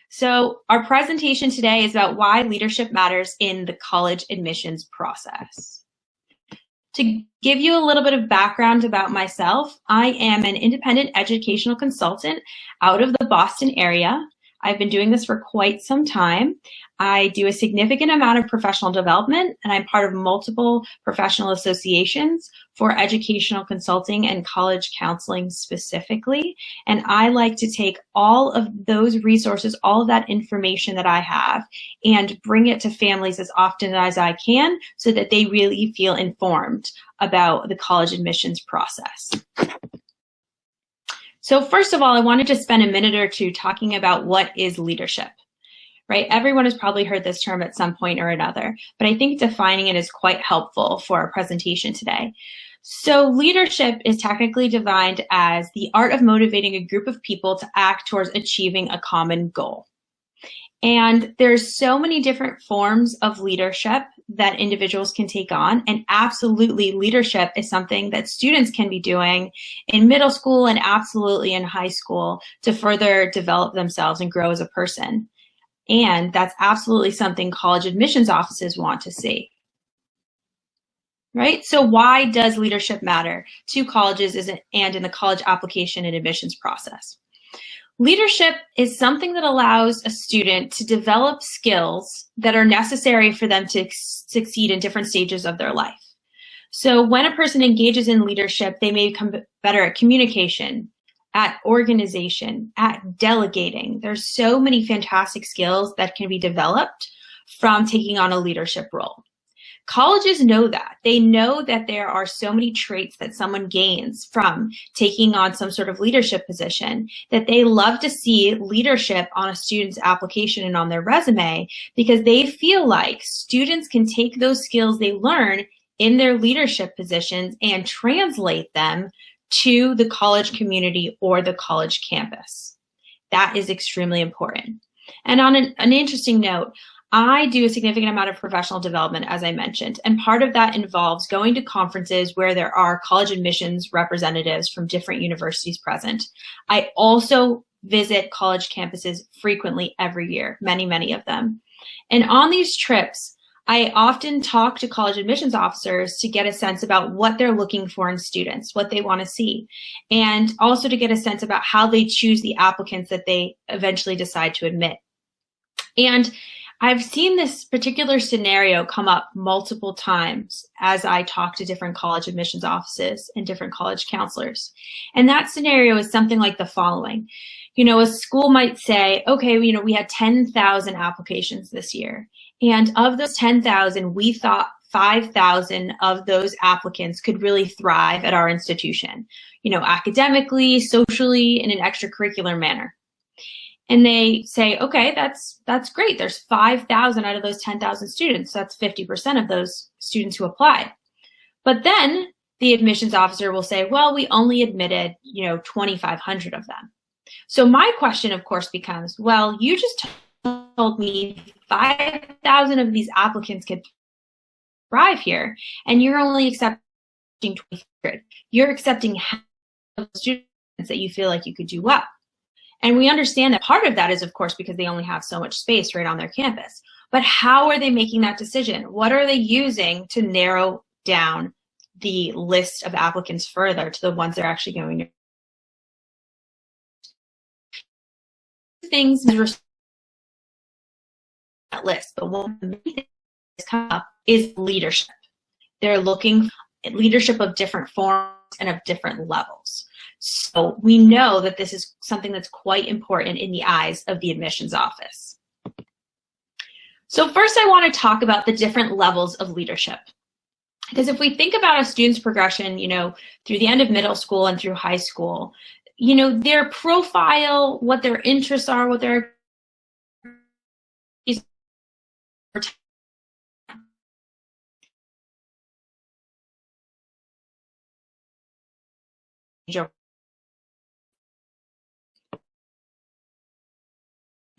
So our presentation today is about why leadership matters in the college admissions process. To give you a little bit of background about myself, I am an independent educational consultant out of the Boston area. I've been doing this for quite some time. I do a significant amount of professional development, and I'm part of multiple professional associations for educational consulting and college counseling specifically. And I like to take all of those resources, all of that information that I have, and bring it to families as often as I can so that they really feel informed about the college admissions process. So first of all, I wanted to spend a minute or two talking about what is leadership, right? Everyone has probably heard this term at some point or another, but I think defining it is quite helpful for our presentation today. So leadership is technically defined as the art of motivating a group of people to act towards achieving a common goal. And there's so many different forms of leadership that individuals can take on. And absolutely, leadership is something that students can be doing in middle school and absolutely in high school to further develop themselves and grow as a person. And that's absolutely something college admissions offices want to see. Right? So why does leadership matter to colleges and in the college application and admissions process? Leadership is something that allows a student to develop skills that are necessary for them to succeed in different stages of their life. So when a person engages in leadership, they may become better at communication, at organization, at delegating. There's so many fantastic skills that can be developed from taking on a leadership role. Colleges know that. They know that there are so many traits that someone gains from taking on some sort of leadership position that they love to see leadership on a student's application and on their resume because they feel like students can take those skills they learn in their leadership positions and translate them to the college community or the college campus. That is extremely important. And on an interesting note, I do a significant amount of professional development, as I mentioned, and part of that involves going to conferences where there are college admissions representatives from different universities present. I also visit college campuses frequently every year, many of them. And on these trips, I often talk to college admissions officers to get a sense about what they're looking for in students, what they want to see, and also to get a sense about how they choose the applicants that they eventually decide to admit. And I've seen this particular scenario come up multiple times as I talk to different college admissions offices and different college counselors. And that scenario is something like the following. You know, a school might say, okay, you know, we had 10,000 applications this year. And of those 10,000, we thought 5,000 of those applicants could really thrive at our institution, you know, academically, socially, in an extracurricular manner. And they say, okay, that's great. There's 5,000 out of those 10,000 students. That's 50% of those students who applied. But then the admissions officer will say, well, we only admitted, you know, 2,500 of them. So my question, of course, becomes, well, you just told me 5,000 of these applicants could thrive here, and you're only accepting 2,500. You're accepting half of the students that you feel like you could do well. And we understand that part of that is, of course, because they only have so much space right on their campus. But how are they making that decision? What are they using to narrow down the list of applicants further to the ones they're actually going to? Things that list, but one of the main things that's come up is leadership. They're looking at leadership of different forms and of different levels. So we know that this is something that's quite important in the eyes of the admissions office. So first I want to talk about the different levels of leadership. Because if we think about a student's progression, you know, through the end of middle school and through high school, you know, their profile, what their interests are, what their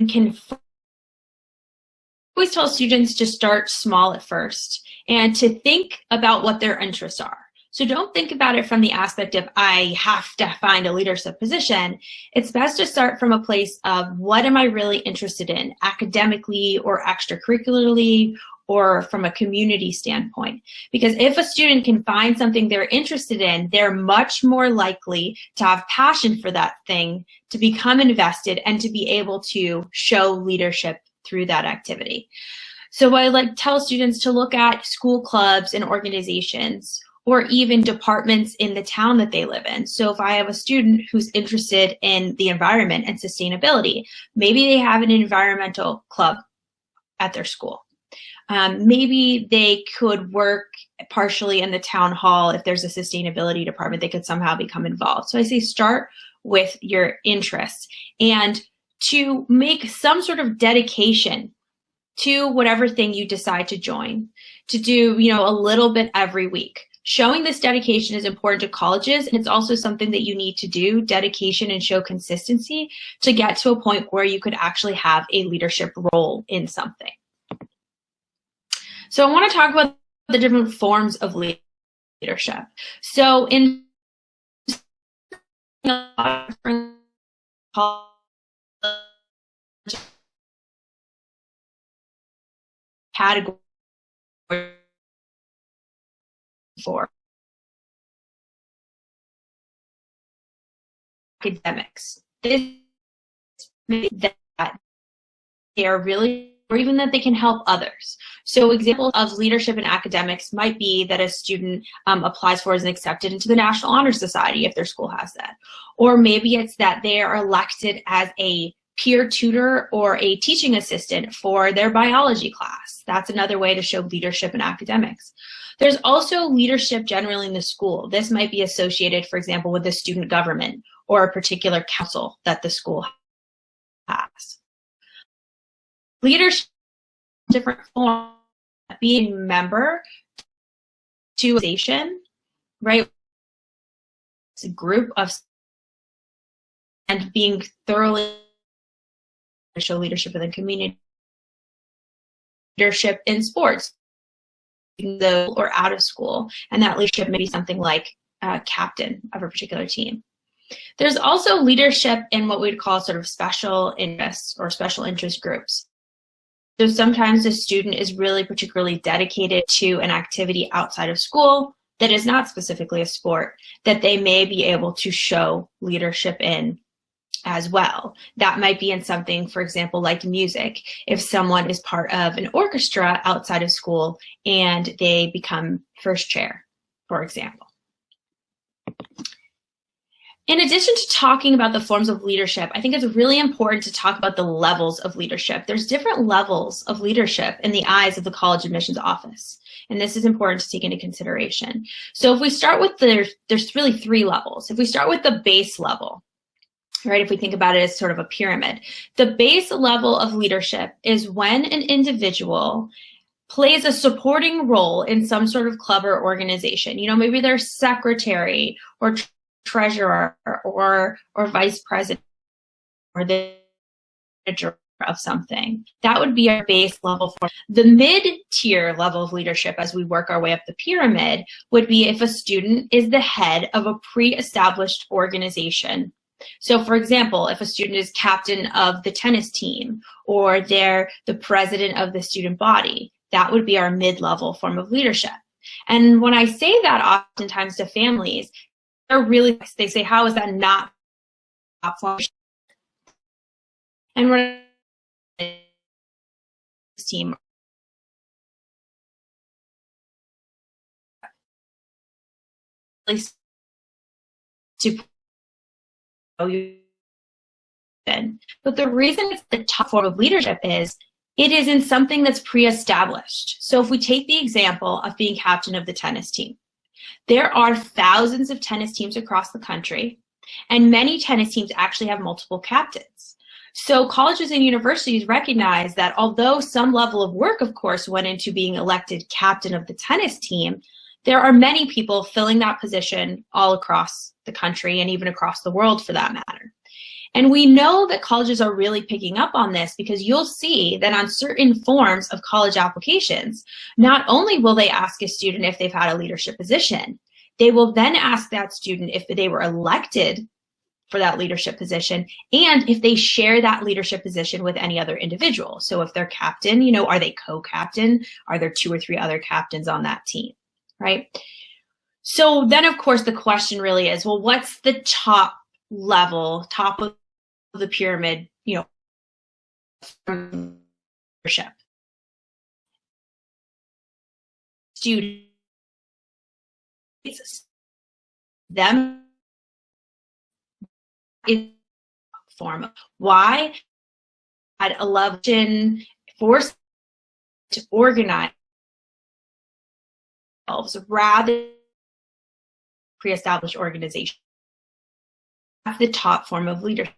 can always tell students to start small at first and to think about what their interests are. So don't think about it from the aspect of, I have to find a leadership position. It's best to start from a place of, what am I really interested in, academically or extracurricularly, or from a community standpoint? Because if a student can find something they're interested in, they're much more likely to have passion for that thing, to become invested, and to be able to show leadership through that activity. So I like tell students to look at school clubs and organizations, or even departments in the town that they live in. So if I have a student who's interested in the environment and sustainability, maybe they have an environmental club at their school. Maybe they could work partially in the town hall. If there's a sustainability department, they could somehow become involved. So I say start with your interests, and to make some sort of dedication to whatever thing you decide to join, to do, a little bit every week. Showing this dedication is important to colleges, and it's also something that you need to do, dedication and show consistency, to get to a point where you could actually have a leadership role in something. So I want to talk about the different forms of leadership. So in category for academics, this means that they are really, or even that they can help others. So examples of leadership in academics might be that a student applies for and is accepted into the National Honor Society if their school has that. Or maybe it's that they are elected as a peer tutor or a teaching assistant for their biology class. That's another way to show leadership in academics. There's also leadership generally in the school. This might be associated, for example, with the student government or a particular council that the school has. Leadership, different forms, being a member to a station, right? It's a group of, and being thoroughly to show leadership in the community, leadership in sports, or out of school, and that leadership may be something like captain of a particular team. There's also leadership in what we'd call sort of special interests or special interest groups. So sometimes a student is really particularly dedicated to an activity outside of school that is not specifically a sport, that they may be able to show leadership in as well. That might be in something, for example, like music. If someone is part of an orchestra outside of school and they become first chair, for example. In addition to talking about the forms of leadership, I think it's really important to talk about the levels of leadership. There's different levels of leadership in the eyes of the college admissions office, and this is important to take into consideration. So if we start with there's really 3 levels. If we start with the base level, right, if we think about it as sort of a pyramid, the base level of leadership is when an individual plays a supporting role in some sort of club or organization. Maybe they're secretary or treasurer or vice president or the manager of something. That would be our base level. For the mid-tier level of leadership, as we work our way up the pyramid, would be if a student is the head of a pre-established organization. So for example, if a student is captain of the tennis team or they're the president of the student body, that would be our mid-level form of leadership. And when I say that oftentimes to families, they say, how is that not top form? And we're this team to but the reason it's the top form of leadership is it is in something that's pre-established. So if we take the example of being captain of the tennis team, there are thousands of tennis teams across the country, and many tennis teams actually have multiple captains. So colleges and universities recognize that although some level of work, of course, went into being elected captain of the tennis team, there are many people filling that position all across the country and even across the world for that matter. And we know that colleges are really picking up on this because you'll see that on certain forms of college applications, not only will they ask a student if they've had a leadership position, They will then ask that student if they were elected for that leadership position and if they share that leadership position with any other individual. So if they're captain, you know, are they co-captain? Are there 2 or 3 other captains on that team, right? So then, of course, the question really is, well, what's the top level, top of the pyramid, you know, from leadership? Students, them is form. Why? At 11, forced to organize themselves rather than pre-established organization. That's the top form of leadership.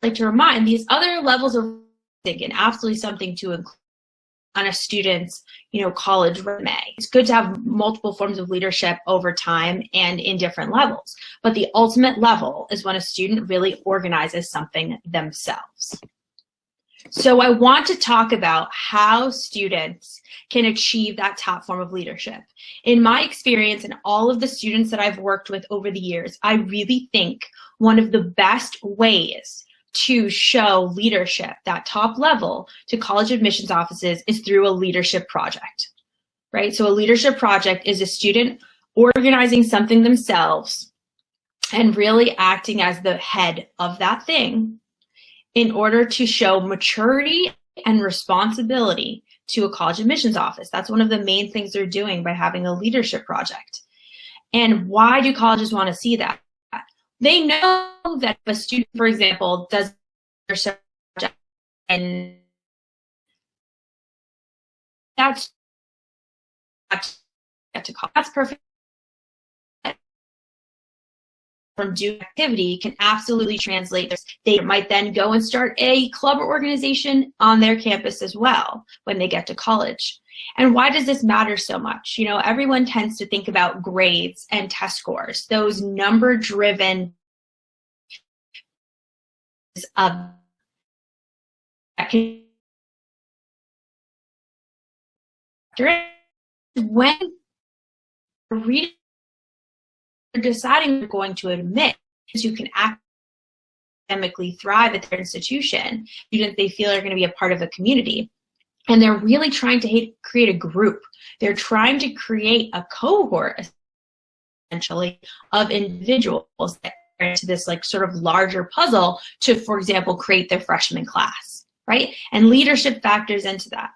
I'd like to remind these other levels of thinking, absolutely something to include on a student's, you know, college resume. It's good to have multiple forms of leadership over time and in different levels. But the ultimate level is when a student really organizes something themselves. So I want to talk about how students can achieve that top form of leadership. In my experience and all of the students that I've worked with over the years, I really think one of the best ways to show leadership, that top level, to college admissions offices is through a leadership project, right? So a leadership project is a student organizing something themselves and really acting as the head of that thing in order to show maturity and responsibility to a college admissions office. That's one of the main things they're doing by having a leadership project. And why do colleges want to see that? They know that if a student, for example, does a leadership project and that's to college, that's perfect. From doing activity can absolutely translate. They might then go and start a club or organization on their campus as well when they get to college. And why does this matter so much? You know, everyone tends to think about grades and test scores, those number-driven when reading deciding they're going to admit you can academically thrive at their institution, students they feel are going to be a part of a community. And they're really trying to create a group. They're trying to create a cohort, essentially, of individuals that are into this like sort of larger puzzle to, for example, create their freshman class, right? And leadership factors into that.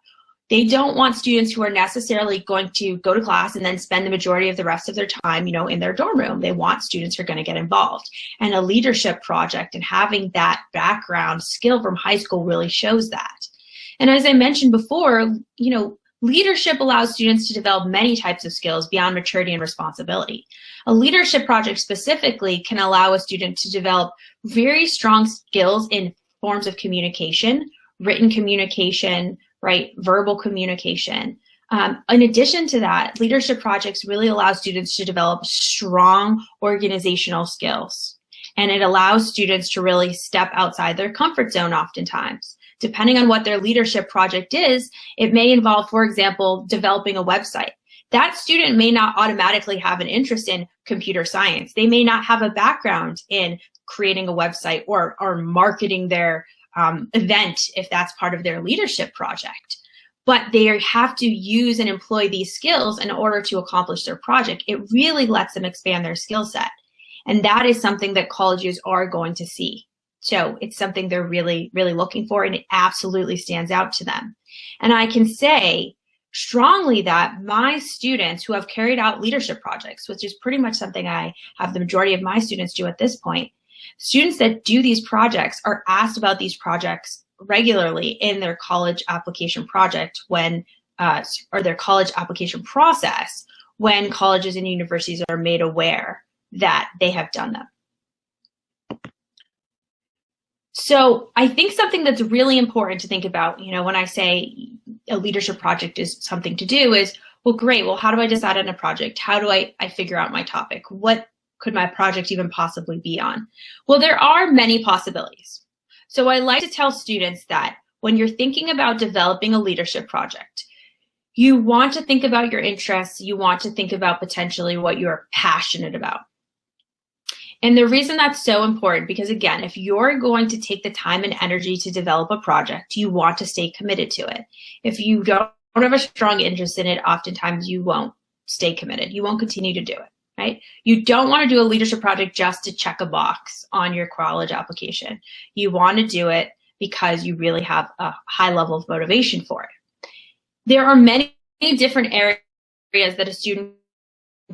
They don't want students who are necessarily going to go to class and then spend the majority of the rest of their time, you know, in their dorm room. They want students who are going to get involved. And a leadership project and having that background skill from high school really shows that. And as I mentioned before, you know, leadership allows students to develop many types of skills beyond maturity and responsibility. A leadership project specifically can allow a student to develop very strong skills in forms of communication, written communication, right, verbal communication. In addition to that, leadership projects really allow students to develop strong organizational skills. And it allows students to really step outside their comfort zone oftentimes. Depending on what their leadership project is, it may involve, for example, developing a website. That student may not automatically have an interest in computer science. They may not have a background in creating a website or marketing their event if that's part of their leadership project. But they have to use and employ these skills in order to accomplish their project. It really lets them expand their skill set. And that is something that colleges are going to see. So it's something they're really, really looking for, and it absolutely stands out to them. And I can say strongly that my students who have carried out leadership projects, which is pretty much something I have the majority of my students do at this point, students that do these projects are asked about these projects regularly in their college application project when, or their college application process when colleges and universities are made aware that they have done them. So I think something that's really important to think about, you know, when I say a leadership project is something to do is, well, great, well, how do I decide on a project? How do I figure out my topic? What could my project even possibly be on? Well, there are many possibilities. So I like to tell students that when you're thinking about developing a leadership project, You want to think about your interests. You want to think about potentially what you're passionate about. And the reason that's so important, because again, if you're going to take the time and energy to develop a project, you want to stay committed to it. If you don't have a strong interest in it, oftentimes you won't stay committed. You won't continue to do it, right? You don't want to do a leadership project just to check a box on your college application. You want to do it because you really have a high level of motivation for it. There are many different areas that a student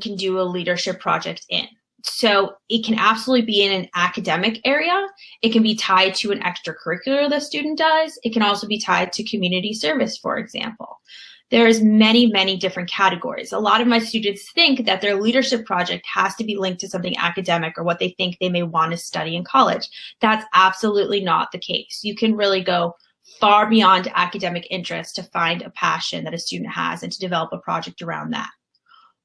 can do a leadership project in. So it can absolutely be in an academic area. It can be tied to an extracurricular the student does. It can also be tied to community service, for example. There's many different categories. A lot of my students think that their leadership project has to be linked to something academic or what they think they may want to study in college. That's absolutely not the case. You can really go far beyond academic interest to find a passion that a student has and to develop a project around that.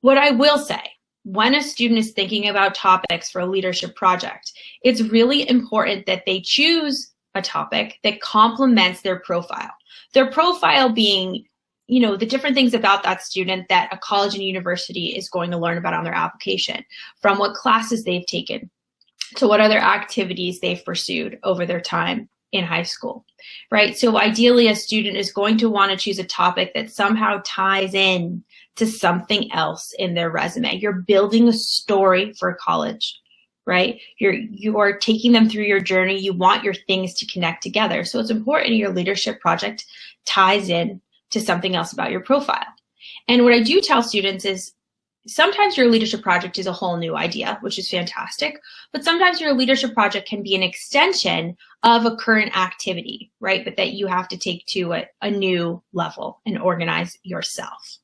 What I will say, when a student is thinking about topics for a leadership project, it's really important that they choose a topic that complements their profile. Their profile being, the different things about that student that a college and university is going to learn about on their application, from what classes they've taken to what other activities they've pursued over their time in high school, right? So ideally, a student is going to want to choose a topic that somehow ties in to something else in their resume. You're building a story for college, right? You are taking them through your journey. You want your things to connect together. So it's important your leadership project ties in to something else about your profile. And what I do tell students is sometimes your leadership project is a whole new idea, which is fantastic, but sometimes your leadership project can be an extension of a current activity, right? But that you have to take to a new level and organize yourself.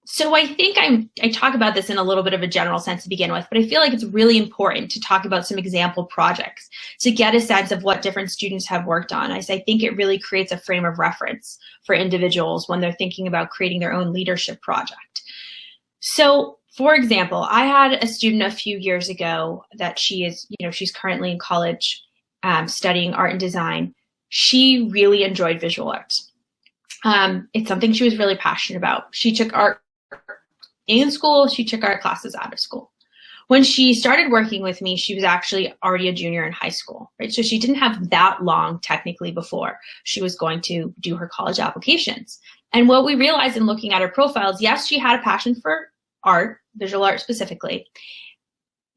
So I think I talk about this in a little bit of a general sense to begin with, but I feel like it's really important to talk about some example projects to get a sense of what different students have worked on. I think it really creates a frame of reference for individuals when they're thinking about creating their own leadership project. So, for example, I had a student a few years ago that she's currently in college studying art and design. She really enjoyed visual arts. It's something she was really passionate about. She took art in school. She took art classes out of school. When she started working with me, she was actually already a junior in high school, right? So she didn't have that long technically before she was going to do her college applications. And what we realized in looking at her profiles, yes, she had a passion for art, visual art specifically,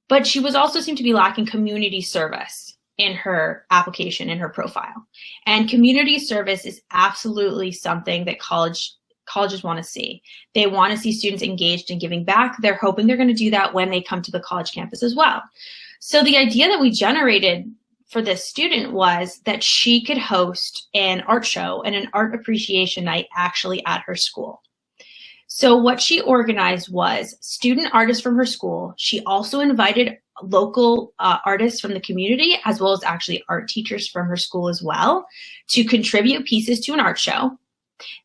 but she was also seemed to be lacking community service in her application, in her profile. And community service is absolutely something that colleges want to see. They want to see students engaged in giving back. They're hoping they're going to do that when they come to the college campus as well. So the idea that we generated for this student was that she could host an art show and an art appreciation night actually at her school. So what she organized was student artists from her school. She also invited local artists from the community, as well as actually art teachers from her school as well, to contribute pieces to an art show.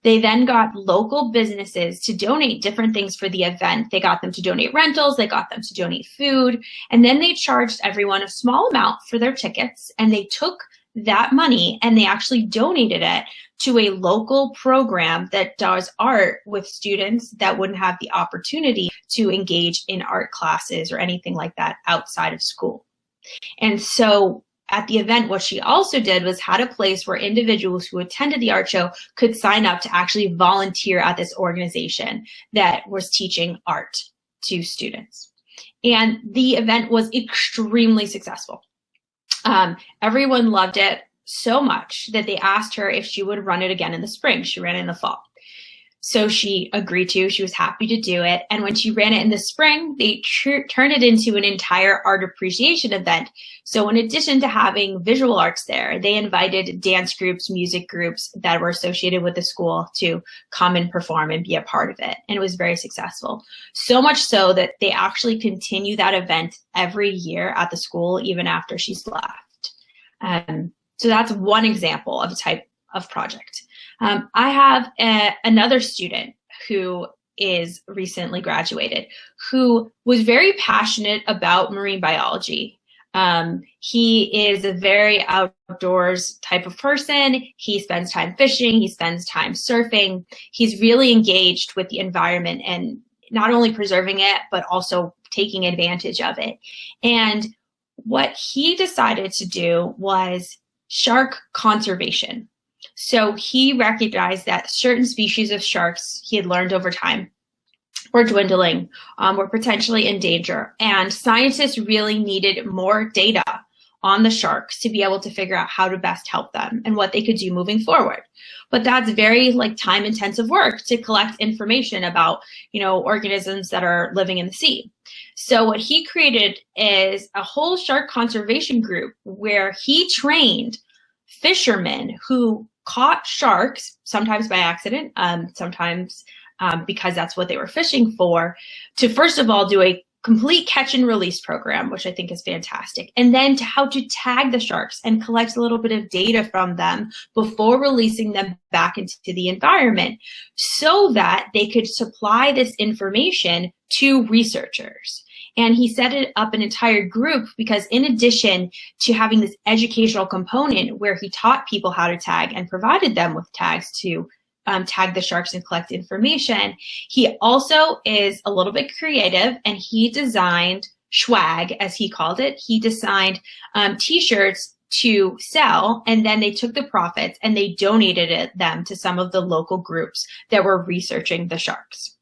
They then got local businesses to donate different things for the event. They got them to donate rentals, they got them to donate food, and then they charged everyone a small amount for their tickets, and they took that money and they actually donated it to a local program that does art with students that wouldn't have the opportunity to engage in art classes or anything like that outside of school. And so at the event, what she also did was had a place where individuals who attended the art show could sign up to actually volunteer at this organization that was teaching art to students. And the event was extremely successful. Everyone loved it so much that they asked her if she would run it again in the spring. She ran it in the fall. So she agreed to, she was happy to do it. And when she ran it in the spring, they turned it into an entire art appreciation event. So in addition to having visual arts there, they invited dance groups, music groups that were associated with the school to come and perform and be a part of it. And it was very successful. So much so that they actually continue that event every year at the school, even after she's left. So that's one example of a type of project. I have another student who is recently graduated who was very passionate about marine biology. He is a very outdoors type of person. He spends time fishing. He spends time surfing. He's really engaged with the environment and not only preserving it, but also taking advantage of it. And what he decided to do was shark conservation. So he recognized that certain species of sharks he had learned over time were dwindling, were potentially in danger. And scientists really needed more data on the sharks to be able to figure out how to best help them and what they could do moving forward. But that's very time intensive work to collect information about, organisms that are living in the sea. So what he created is a whole shark conservation group where he trained fishermen who caught sharks, sometimes by accident, sometimes because that's what they were fishing for, to first of all do a complete catch and release program, which I think is fantastic. And then to how to tag the sharks and collect a little bit of data from them before releasing them back into the environment so that they could supply this information to researchers. And he set it up an entire group because in addition to having this educational component where he taught people how to tag and provided them with tags to tag the sharks and collect information, he also is a little bit creative and he designed swag, as he called it. He designed t-shirts to sell, and then they took the profits and they donated them to some of the local groups that were researching the sharks.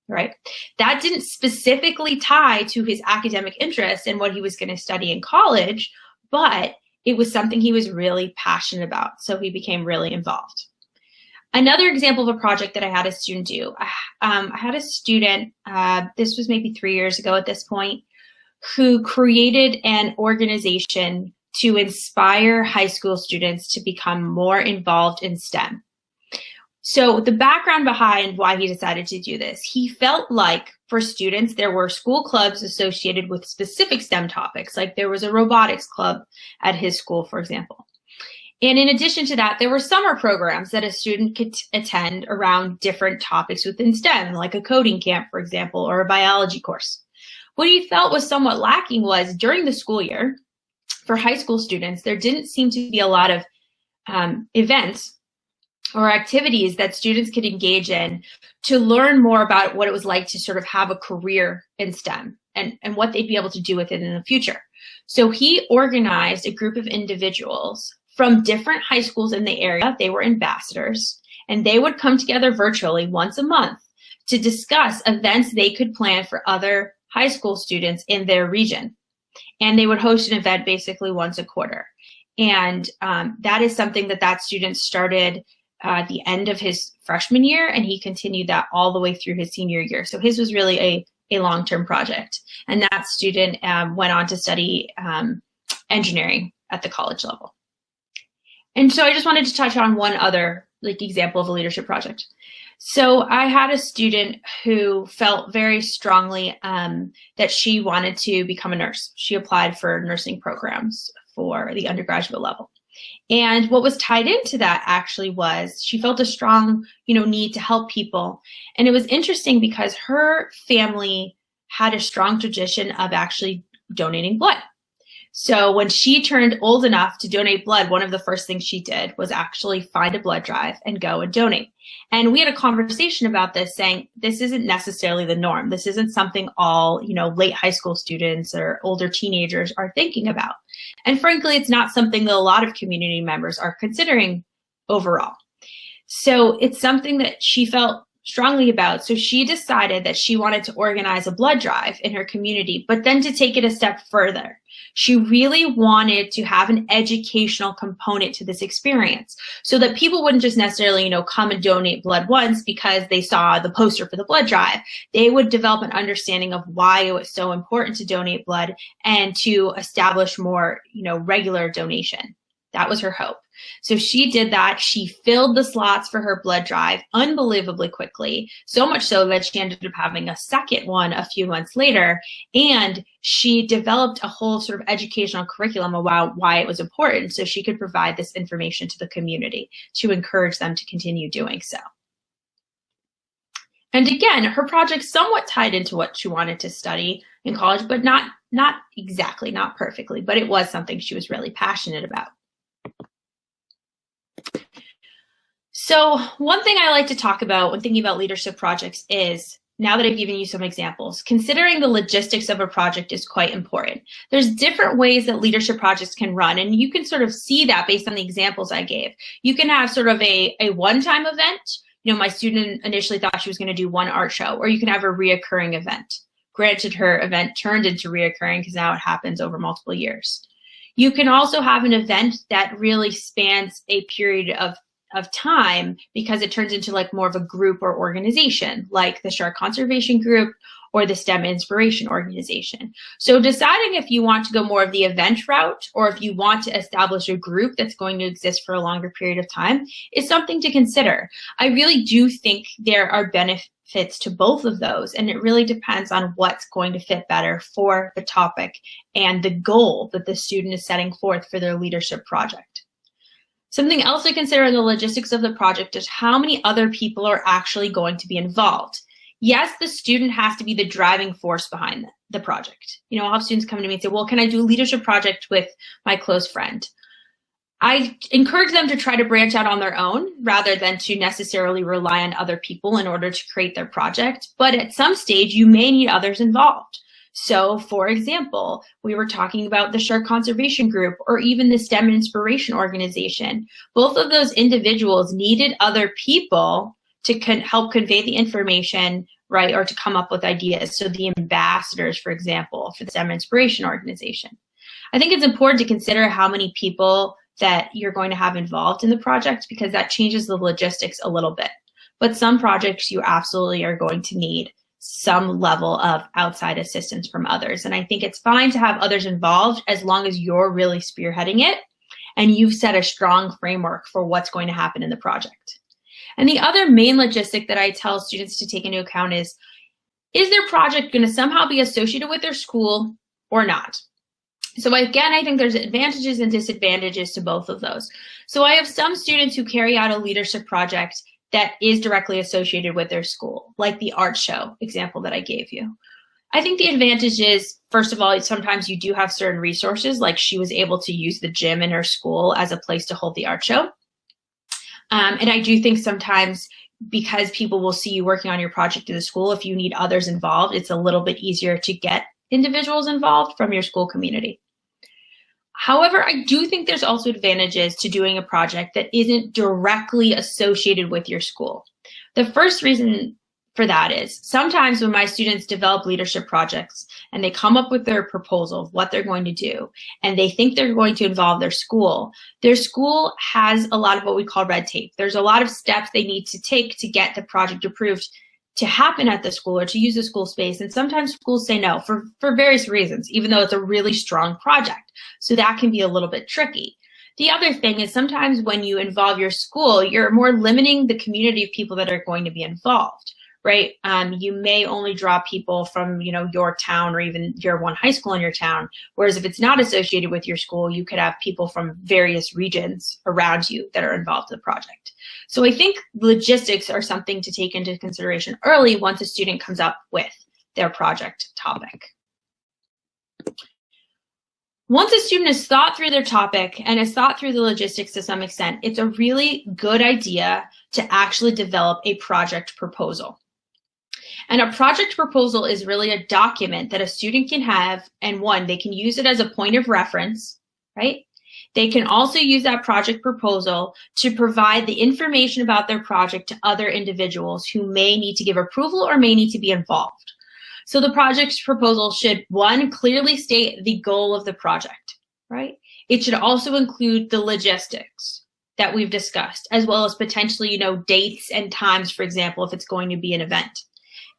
Right? That didn't specifically tie to his academic interest and what he was going to study in college, but it was something he was really passionate about. So he became really involved. Another example of a project that I had a student do, I had a student, this was maybe 3 years ago at this point, who created an organization to inspire high school students to become more involved in STEM. So the background behind why he decided to do this, he felt like for students, there were school clubs associated with specific STEM topics, like there was a robotics club at his school, for example. And in addition to that, there were summer programs that a student could attend around different topics within STEM, like a coding camp, for example, or a biology course. What he felt was somewhat lacking was during the school year, for high school students, there didn't seem to be a lot of events or activities that students could engage in to learn more about what it was like to sort of have a career in STEM and what they'd be able to do with it in the future. So he organized a group of individuals from different high schools in the area. They were ambassadors, and they would come together virtually once a month to discuss events they could plan for other high school students in their region. And they would host an event basically once a quarter. And that is something that student started at the end of his freshman year, and he continued that all the way through his senior year. So his was really a long-term project. And that student went on to study engineering at the college level. And so I just wanted to touch on one other example of a leadership project. So I had a student who felt very strongly that she wanted to become a nurse. She applied for nursing programs for the undergraduate level. And what was tied into that actually was she felt a strong, need to help people. And it was interesting because her family had a strong tradition of actually donating blood. So when she turned old enough to donate blood, one of the first things she did was actually find a blood drive and go and donate. And we had a conversation about this saying, this isn't necessarily the norm. This isn't something all, late high school students or older teenagers are thinking about. And frankly, it's not something that a lot of community members are considering overall. So it's something that she felt strongly about. So she decided that she wanted to organize a blood drive in her community, but then to take it a step further. She really wanted to have an educational component to this experience so that people wouldn't just necessarily, come and donate blood once because they saw the poster for the blood drive. They would develop an understanding of why it was so important to donate blood and to establish more, regular donation. That was her hope. So she did that. She filled the slots for her blood drive unbelievably quickly, so much so that she ended up having a second one a few months later. And she developed a whole sort of educational curriculum about why it was important so she could provide this information to the community to encourage them to continue doing so. And again, her project somewhat tied into what she wanted to study. in college, but not exactly, not perfectly, but it was something she was really passionate about. So one thing I like to talk about when thinking about leadership projects is, now that I've given you some examples, considering the logistics of a project is quite important. There's different ways that leadership projects can run, and you can sort of see that based on the examples I gave. You can have sort of a one-time event. You know, my student initially thought she was going to do one art show, or you can have a reoccurring event. Granted, her event turned into reoccurring because now it happens over multiple years. You can also have an event that really spans a period of time because it turns into like more of a group or organization, like the Shark Conservation Group or the STEM Inspiration Organization. So deciding if you want to go more of the event route or if you want to establish a group that's going to exist for a longer period of time is something to consider. I really do think there are benefits to both of those, and it really depends on what's going to fit better for the topic and the goal that the student is setting forth for their leadership project. Something else to consider in the logistics of the project is how many other people are actually going to be involved. Yes, the student has to be the driving force behind the project. You know, I'll have students come to me and say, well, can I do a leadership project with my close friend? I encourage them to try to branch out on their own rather than to necessarily rely on other people in order to create their project. But at some stage, you may need others involved. So, for example, we were talking about the Shark Conservation Group or even the STEM Inspiration Organization. Both of those individuals needed other people to help convey the information, right, or to come up with ideas. So the ambassadors, for example, for the STEM Inspiration Organization. I think it's important to consider how many people that you're going to have involved in the project because that changes the logistics a little bit. But some projects you absolutely are going to need some level of outside assistance from others. And I think it's fine to have others involved as long as you're really spearheading it and you've set a strong framework for what's going to happen in the project. And the other main logistic that I tell students to take into account is their project going to somehow be associated with their school or not? So again, I think there's advantages and disadvantages to both of those. So I have some students who carry out a leadership project that is directly associated with their school, like the art show example that I gave you. I think the advantage is, first of all, sometimes you do have certain resources, like she was able to use the gym in her school as a place to hold the art show. And I do think sometimes because people will see you working on your project in the school, if you need others involved, it's a little bit easier to get individuals involved from your school community. However, I do think there's also advantages to doing a project that isn't directly associated with your school. The first reason for that is sometimes when my students develop leadership projects and they come up with their proposal of what they're going to do, and they think they're going to involve their school has a lot of what we call red tape. There's a lot of steps they need to take to get the project approved to happen at the school or to use the school space. And sometimes schools say no for various reasons, even though it's a really strong project. So that can be a little bit tricky. The other thing is sometimes when you involve your school, you're more limiting the community of people that are going to be involved, right? You may only draw people from, your town or even your one high school in your town. Whereas if it's not associated with your school, you could have people from various regions around you that are involved in the project. So I think logistics are something to take into consideration early once a student comes up with their project topic. Once a student has thought through their topic and has thought through the logistics to some extent, it's a really good idea to actually develop a project proposal. And a project proposal is really a document that a student can have, and one, they can use it as a point of reference, right? They can also use that project proposal to provide the information about their project to other individuals who may need to give approval or may need to be involved. So the project proposal should, one, clearly state the goal of the project, right? It should also include the logistics that we've discussed, as well as potentially, dates and times, for example, if it's going to be an event.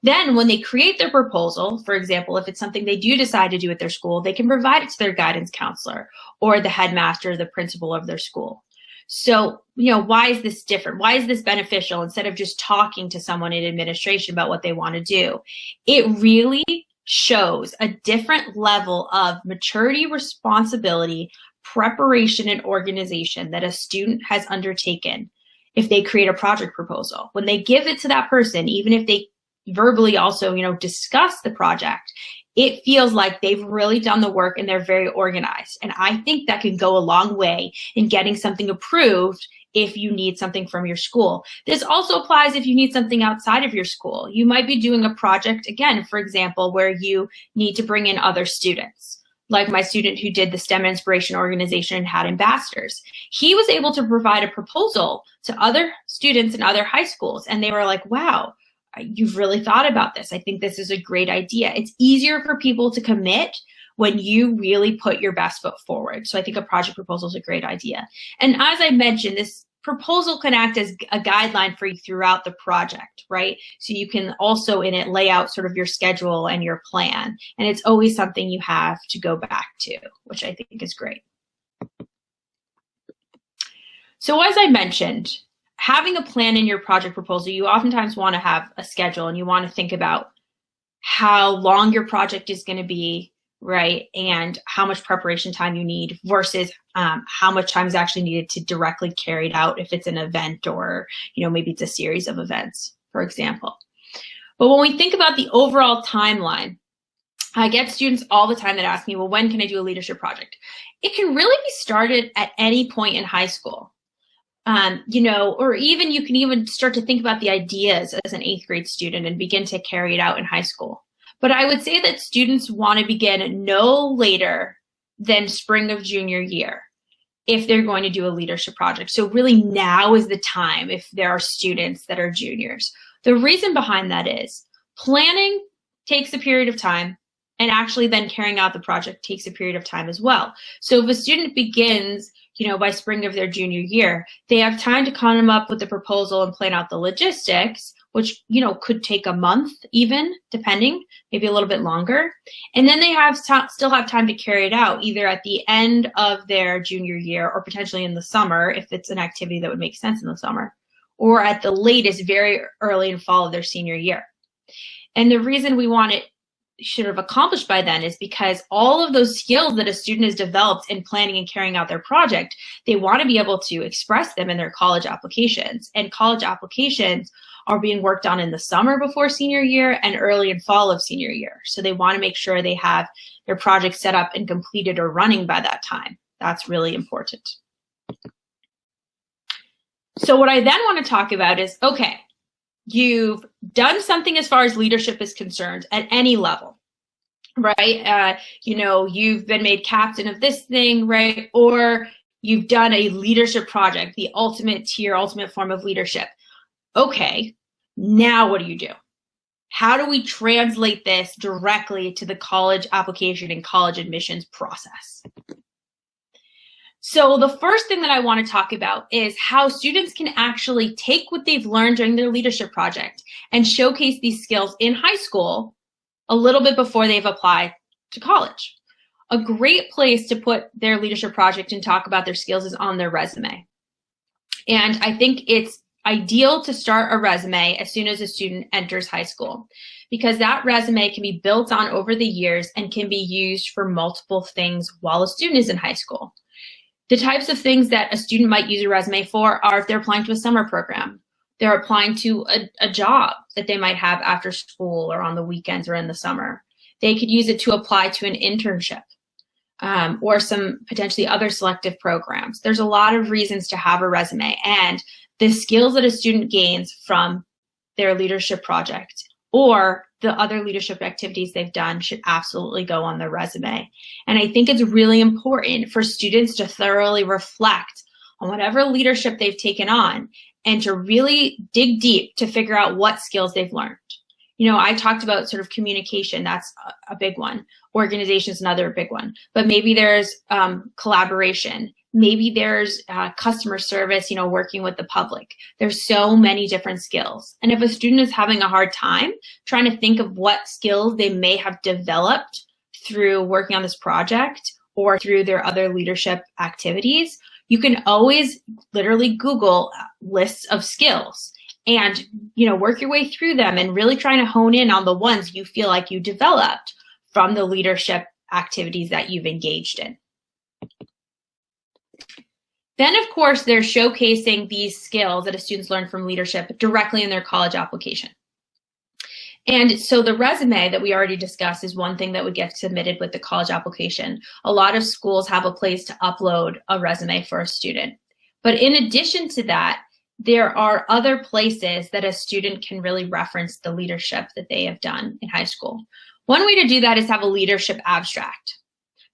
Then when they create their proposal, for example, if it's something they do decide to do at their school, they can provide it to their guidance counselor or the headmaster or the principal of their school. So, why is this different? Why is this beneficial instead of just talking to someone in administration about what they want to do? It really shows a different level of maturity, responsibility, preparation, and organization that a student has undertaken if they create a project proposal. When they give it to that person, even if they verbally also, discuss the project, it feels like they've really done the work and they're very organized. And I think that can go a long way in getting something approved if you need something from your school. This also applies if you need something outside of your school. You might be doing a project, again, for example, where you need to bring in other students. Like my student who did the STEM Inspiration Organization and had ambassadors. He was able to provide a proposal to other students in other high schools, and they were like, wow, you've really thought about this. I think this is a great idea. It's easier for people to commit when you really put your best foot forward. So I think a project proposal is a great idea. And as I mentioned, this proposal can act as a guideline for you throughout the project, right? So you can also in it lay out sort of your schedule and your plan. And it's always something you have to go back to, which I think is great. So as I mentioned, having a plan in your project proposal, you oftentimes want to have a schedule and you want to think about how long your project is going to be, right? And how much preparation time you need versus how much time is actually needed to directly carry it out if it's an event or, maybe it's a series of events, for example. But when we think about the overall timeline, I get students all the time that ask me, well, when can I do a leadership project? It can really be started at any point in high school. Or even you can even start to think about the ideas as an 8th grade student and begin to carry it out in high school. But I would say that students want to begin no later than spring of junior year if they're going to do a leadership project. So really now is the time if there are students that are juniors. The reason behind that is planning takes a period of time, and actually then carrying out the project takes a period of time as well. So if a student begins by spring of their junior year, they have time to come up with the proposal and plan out the logistics, which, could take a month even, depending, maybe a little bit longer. And then they still have time to carry it out either at the end of their junior year or potentially in the summer, if it's an activity that would make sense in the summer, or at the latest, very early in fall of their senior year. And the reason we want it should have accomplished by then is because all of those skills that a student has developed in planning and carrying out their project, they want to be able to express them in their college applications. And college applications are being worked on in the summer before senior year and early in fall of senior year. So they want to make sure they have their project set up and completed or running by that time. That's really important. So what I then want to talk about is, okay, you've done something as far as leadership is concerned at any level, right? You've been made captain of this thing, right? Or you've done a leadership project, the ultimate tier, ultimate form of leadership. Okay, now what do you do? How do we translate this directly to the college application and college admissions process? So the first thing that I want to talk about is how students can actually take what they've learned during their leadership project and showcase these skills in high school a little bit before they've applied to college. A great place to put their leadership project and talk about their skills is on their resume. And I think it's ideal to start a resume as soon as a student enters high school, because that resume can be built on over the years and can be used for multiple things while a student is in high school. The types of things that a student might use a resume for are if they're applying to a summer program, they're applying to a job that they might have after school or on the weekends or in the summer. They could use it to apply to an internship or some potentially other selective programs. There's a lot of reasons to have a resume, and the skills that a student gains from their leadership project or the other leadership activities they've done should absolutely go on their resume. And I think it's really important for students to thoroughly reflect on whatever leadership they've taken on and to really dig deep to figure out what skills they've learned. I talked about sort of communication. That's a big one. Organization is another big one. But maybe there's collaboration. Maybe there's customer service, working with the public. There's so many different skills. And if a student is having a hard time trying to think of what skills they may have developed through working on this project or through their other leadership activities, you can always literally Google lists of skills and, work your way through them and really trying to hone in on the ones you feel like you developed from the leadership activities that you've engaged in. Then, of course, they're showcasing these skills that a student's learned from leadership directly in their college application. And so the resume that we already discussed is one thing that would get submitted with the college application. A lot of schools have a place to upload a resume for a student. But in addition to that, there are other places that a student can really reference the leadership that they have done in high school. One way to do that is have a leadership abstract.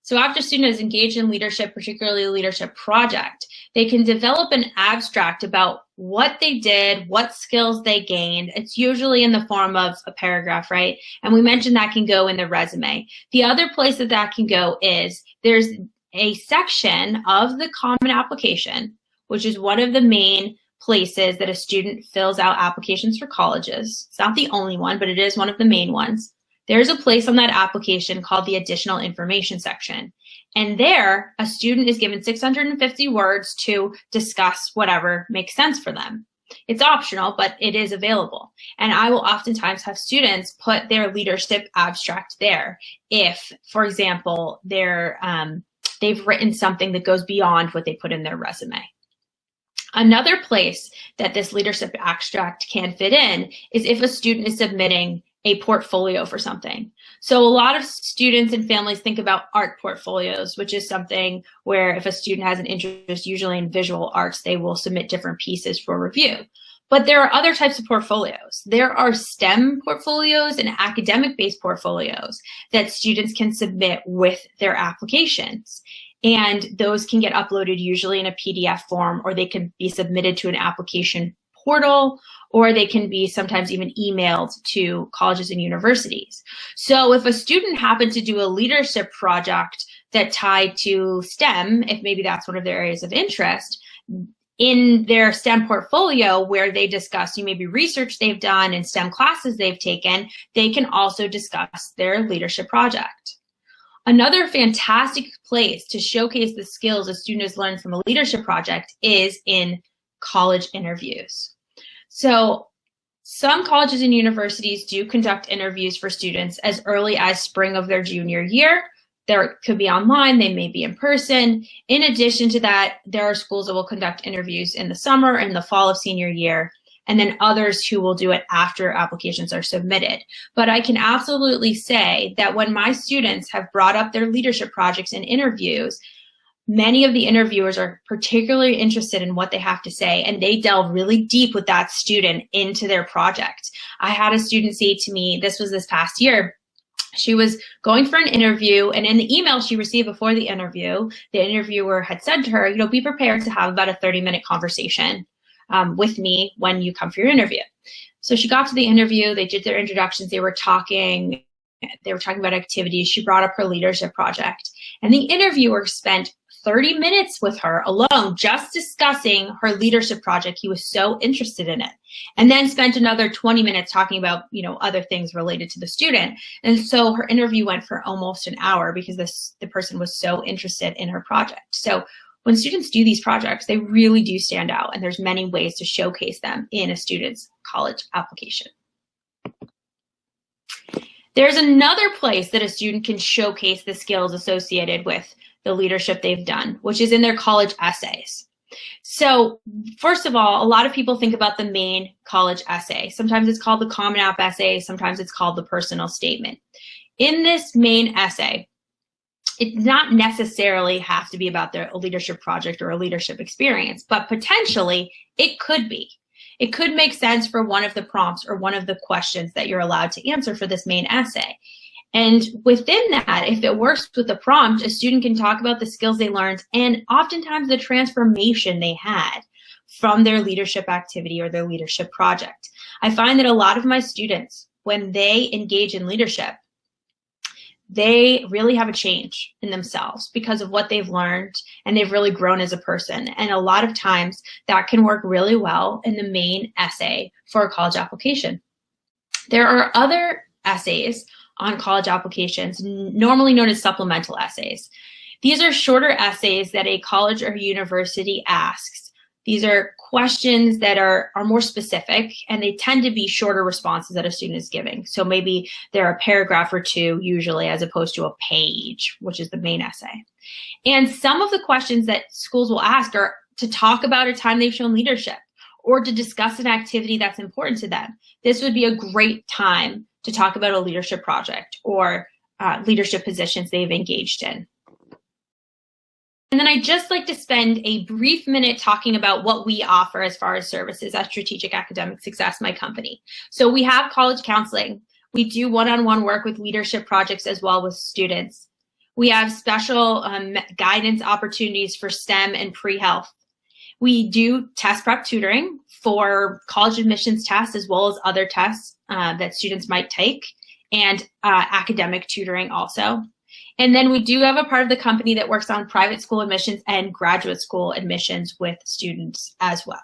So after a student is engaged in leadership, particularly a leadership project, they can develop an abstract about what they did, what skills they gained. It's usually in the form of a paragraph, right? And we mentioned that can go in the resume. The other place that that can go is there's a section of the common application, which is one of the main places that a student fills out applications for colleges. It's not the only one, but it is one of the main ones. There's a place on that application called the additional information section. And there, a student is given 650 words to discuss whatever makes sense for them. It's optional, but it is available. And I will oftentimes have students put their leadership abstract there if, for example, they've written something that goes beyond what they put in their resume. Another place that this leadership abstract can fit in is if a student is submitting a portfolio for something. So a lot of students and families think about art portfolios, which is something where if a student has an interest, usually in visual arts, they will submit different pieces for review. But there are other types of portfolios. There are STEM portfolios and academic-based portfolios that students can submit with their applications. And those can get uploaded usually in a PDF form, or they can be submitted to an application portal, or they can be sometimes even emailed to colleges and universities. So if a student happened to do a leadership project that tied to STEM, if maybe that's one of their areas of interest, in their STEM portfolio where they discuss maybe research they've done and STEM classes they've taken, they can also discuss their leadership project. Another fantastic place to showcase the skills a student has learned from a leadership project is in college interviews. So some colleges and universities do conduct interviews for students as early as spring of their junior year. There could be online, they may be in person. In addition to that, there are schools that will conduct interviews in the summer and the fall of senior year, and then others who will do it after applications are submitted. But I can absolutely say that when my students have brought up their leadership projects in interviews, many of the interviewers are particularly interested in what they have to say, and they delve really deep with that student into their project. I had a student say to me, this was this past year, she was going for an interview, and in the email she received before the interviewer had said to her, be prepared to have about a 30-minute conversation with me when you come for your interview. So she got to the interview, they did their introductions, they were talking about activities, she brought up her leadership project, and the interviewer spent 30 minutes with her alone just discussing her leadership project. He was so interested in it. And then spent another 20 minutes talking about, other things related to the student. And so her interview went for almost an hour because the person was so interested in her project. So when students do these projects, they really do stand out, and there's many ways to showcase them in a student's college application. There's another place that a student can showcase the skills associated with the leadership they've done, which is in their college essays. So first of all, a lot of people think about the main college essay. Sometimes it's called the Common App essay, sometimes it's called the personal statement. In this main essay, it does not necessarily have to be about their leadership project or a leadership experience, but potentially it could be. It could make sense for one of the prompts or one of the questions that you're allowed to answer for this main essay. And within that, if it works with the prompt, a student can talk about the skills they learned and oftentimes the transformation they had from their leadership activity or their leadership project. I find that a lot of my students, when they engage in leadership, they really have a change in themselves because of what they've learned, and they've really grown as a person. And a lot of times that can work really well in the main essay for a college application. There are other essays on college applications, normally known as supplemental essays. These are shorter essays that a college or university asks. These are questions that are more specific, and they tend to be shorter responses that a student is giving. So maybe they're a paragraph or two usually, as opposed to a page, which is the main essay. And some of the questions that schools will ask are to talk about a time they've shown leadership or to discuss an activity that's important to them. This would be a great time to talk about a leadership project or leadership positions they've engaged in. And then I'd just like to spend a brief minute talking about what we offer as far as services at Strategic Academic Success, my company. So we have college counseling. We do one-on-one work with leadership projects as well with students. We have special guidance opportunities for STEM and pre-health. We do test prep tutoring for college admissions tests as well as other tests that students might take, and academic tutoring also. And then we do have a part of the company that works on private school admissions and graduate school admissions with students as well.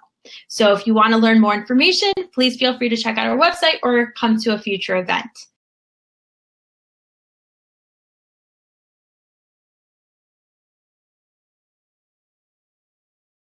So if you want to learn more information, please feel free to check out our website or come to a future event.